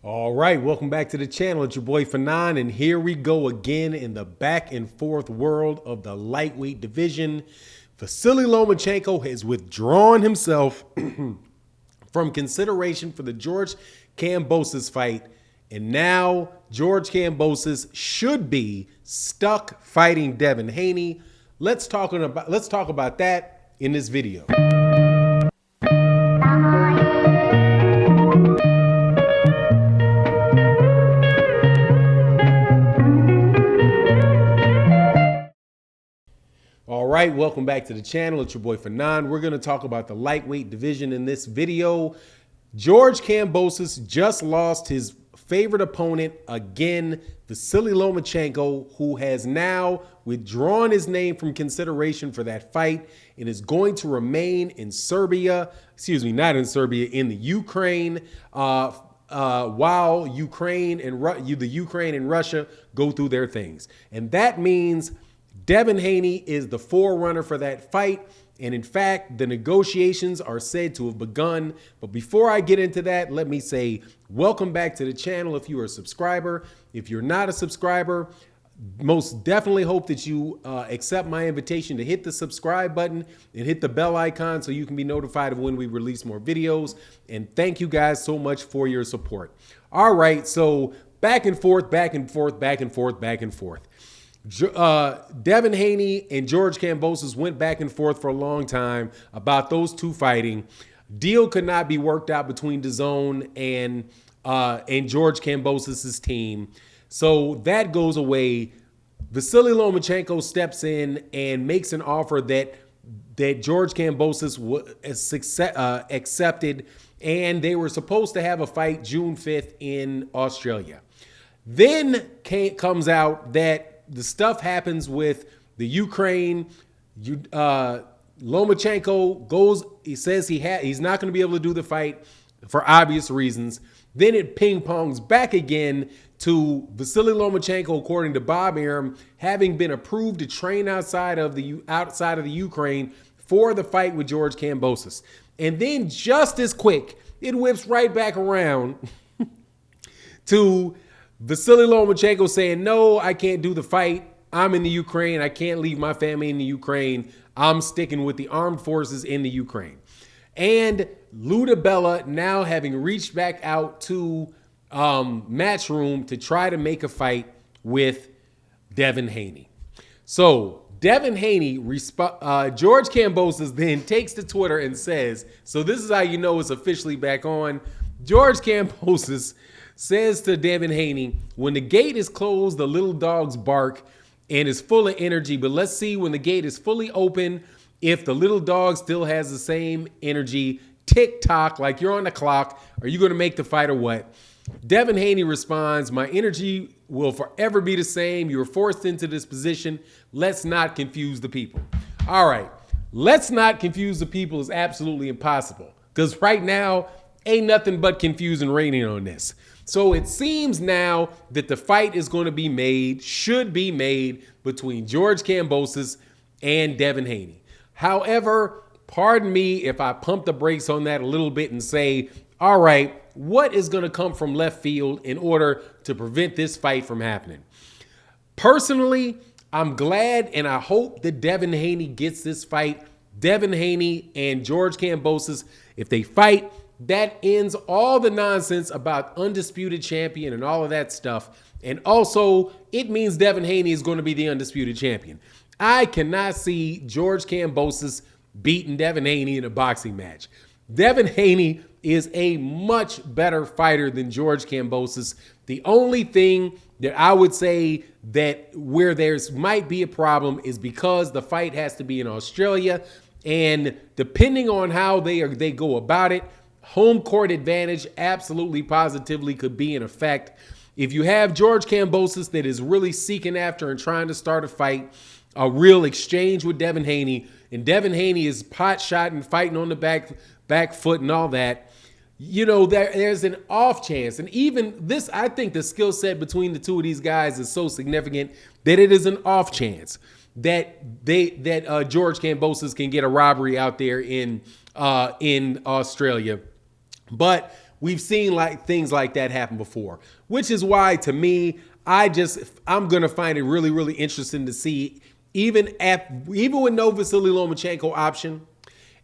All right, welcome back to the channel. It's your boy Fanon, and here we go again in the back and forth world of the lightweight division. Vasily Lomachenko has withdrawn himself from consideration for the George Kambosos fight, and now George Kambosos should be stuck fighting Devin Haney. Let's talk about that in this video. All right, welcome back to the channel. It's your boy Fanon. We're going to talk about the lightweight division in this video. George Kambosos just lost his favorite opponent again, Vasily Lomachenko, who has now withdrawn his name from consideration for that fight and is going to remain in Serbia, not in Serbia, in the Ukraine, while the Ukraine and Russia go through their things. And that means Devin Haney is the forerunner for that fight. And in fact, the negotiations are said to have begun. But before I get into that, let me say welcome back to the channel if you are a subscriber. If you're not a subscriber, most definitely hope that you accept my invitation to hit the subscribe button and hit the bell icon so you can be notified of when we release more videos. And thank you guys so much for your support. All right, so back and forth. Devin Haney and George Kambosos went back and forth for a long time about those two fighting. Deal could not be worked out between DAZN and George Kambosos' team. So that goes away. Vasily Lomachenko steps in and makes an offer that George Kambosos accepted, and they were supposed to have a fight June 5th in Australia. Then comes out that the stuff happens with the Ukraine. Lomachenko goes, he says he's not going to be able to do the fight for obvious reasons. Then it ping-pongs back again to Vasily Lomachenko, according to Bob Arum, having been approved to train outside of the Ukraine for the fight with George Kambosos. And then just as quick, it whips right back around to Vasily Lomachenko saying, no, I can't do the fight. I'm in the Ukraine. I can't leave my family in the Ukraine. I'm sticking with the armed forces in the Ukraine. And Lou DiBella now having reached back out to Matchroom to try to make a fight with Devin Haney. So Devin Haney, George Kambosos then takes to Twitter and says, so this is how you know it's officially back on. George Kambosos says to Devin Haney, when the gate is closed, the little dogs bark and is full of energy. But let's see when the gate is fully open, if the little dog still has the same energy. Tick tock, like you're on the clock. Are you going to make the fight or what? Devin Haney responds, my energy will forever be the same. You were forced into this position. Let's not confuse the people. All right. Let's not confuse the people is absolutely impossible, because right now ain't nothing but confusion reigning on this. So it seems now that the fight is going to be made, should be made, between George Kambosos and Devin Haney. However, pardon me if I pump the brakes on that a little bit and say, all right, what is going to come from left field in order to prevent this fight from happening? Personally, I'm glad and I hope that Devin Haney gets this fight. Devin Haney and George Kambosos, if they fight, that ends all the nonsense about undisputed champion and all of that stuff. And also, it means Devin Haney is going to be the undisputed champion. I cannot see George Kambosos beating Devin Haney in a boxing match. Devin Haney is a much better fighter than George Kambosos. The only thing that I would say that where there's might be a problem is because the fight has to be in Australia. And depending on how they go about it, home court advantage absolutely positively could be in effect. If you have George Kambosos that is really seeking after and trying to start a fight, a real exchange with Devin Haney, and Devin Haney is pot shotting, fighting on the back foot and all that, you know, there's an off chance. And even this, I think the skill set between the two of these guys is so significant that it is an off chance that George Kambosos can get a robbery out there in Australia. But we've seen like things like that happen before, which is why, to me, I'm going to find it really, really interesting to see, even with no Vasily Lomachenko option,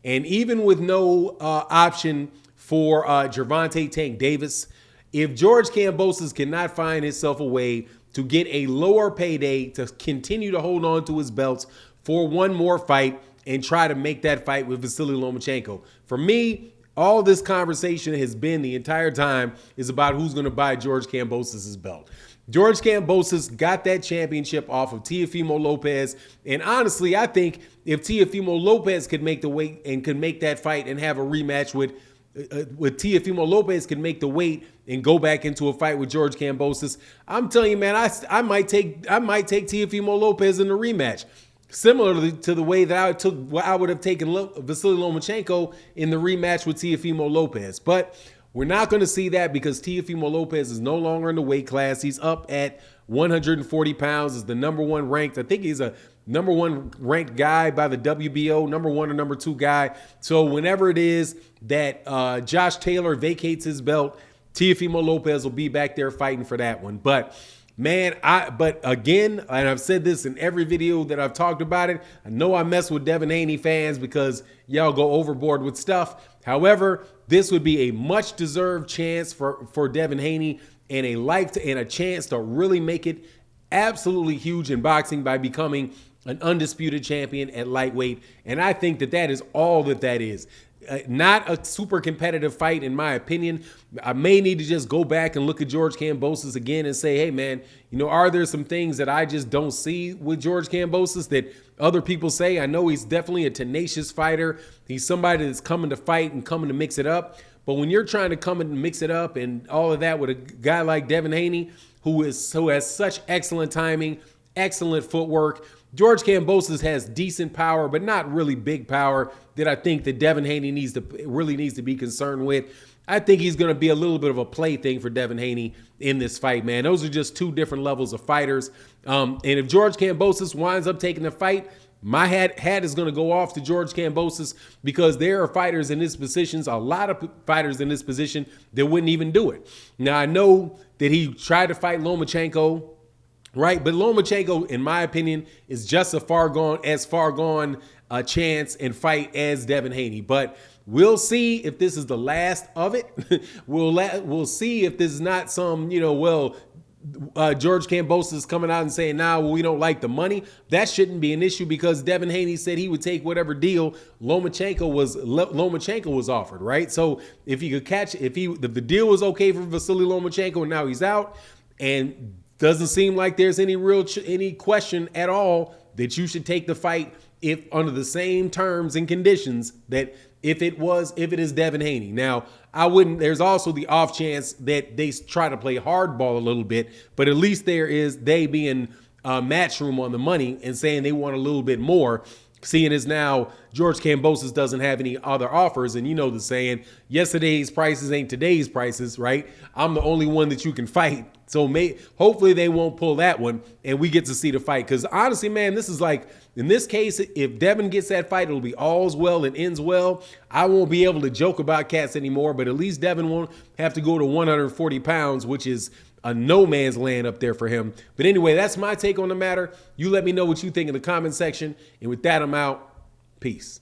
and even with no option for Gervonta Tank Davis, if George Kambosos cannot find himself a way to get a lower payday to continue to hold on to his belts for one more fight and try to make that fight with Vasily Lomachenko. For me, all this conversation has been the entire time is about who's going to buy George Kambosos' belt. George Kambosos got that championship off of Teofimo Lopez. And honestly, I think if Teofimo Lopez could make the weight and could make that fight and have a rematch with Teofimo Lopez, can make the weight and go back into a fight with George Kambosos, I'm telling you, man, I might take Teofimo Lopez in the rematch. Similarly to the way that I would have taken Vasily Lomachenko in the rematch with Teofimo Lopez. But we're not going to see that because Teofimo Lopez is no longer in the weight class. He's up at 140 pounds, is the number one ranked. I think he's a number one ranked guy by the WBO, number one or number two guy. So whenever it is that Josh Taylor vacates his belt, Teofimo Lopez will be back there fighting for that one. But man, but again, and I've said this in every video that I've talked about it, I know I mess with Devin Haney fans because y'all go overboard with stuff. However, this would be a much deserved chance for Devin Haney and a chance to really make it absolutely huge in boxing by becoming an undisputed champion at lightweight. And I think that is all that is. Not a super competitive fight, in my opinion. I may need to just go back and look at George Kambosos again and say, hey, man, are there some things that I just don't see with George Kambosos that other people say? I know he's definitely a tenacious fighter. He's somebody that's coming to fight and coming to mix it up. But when you're trying to come and mix it up and all of that with a guy like Devin Haney, who has such excellent timing, excellent footwork, George Kambosos has decent power, but not really big power that I think that Devin Haney really needs to be concerned with. I think he's going to be a little bit of a plaything for Devin Haney in this fight, man. Those are just two different levels of fighters. And if George Kambosos winds up taking the fight, my hat is going to go off to George Kambosos because there are fighters in this position, a lot of fighters in this position that wouldn't even do it. Now, I know that he tried to fight Lomachenko, right? But Lomachenko, in my opinion, is just as far gone a chance and fight as Devin Haney. But we'll see if this is the last of it. We'll see if this is not some, George Kambosos coming out and saying, nah, well, we don't like the money. That shouldn't be an issue because Devin Haney said he would take whatever deal Lomachenko was offered, right? So if the deal was okay for Vasily Lomachenko and now he's out, and doesn't seem like there's any question at all that you should take the fight if under the same terms and conditions that if it is Devin Haney. Now, there's also the off chance that they try to play hardball a little bit, but at least they being Matchroom on the money and saying they want a little bit more, seeing as now George Kambosos doesn't have any other offers. And you know the saying, yesterday's prices ain't today's prices, right? I'm the only one that you can fight. So hopefully they won't pull that one and we get to see the fight. Because honestly, man, this is like, in this case, if Devin gets that fight, it'll be all's well and ends well. I won't be able to joke about cats anymore, but at least Devin won't have to go to 140 pounds, which is a no man's land up there for him. But anyway, that's my take on the matter. You let me know what you think in the comment section. And with that, I'm out. Peace.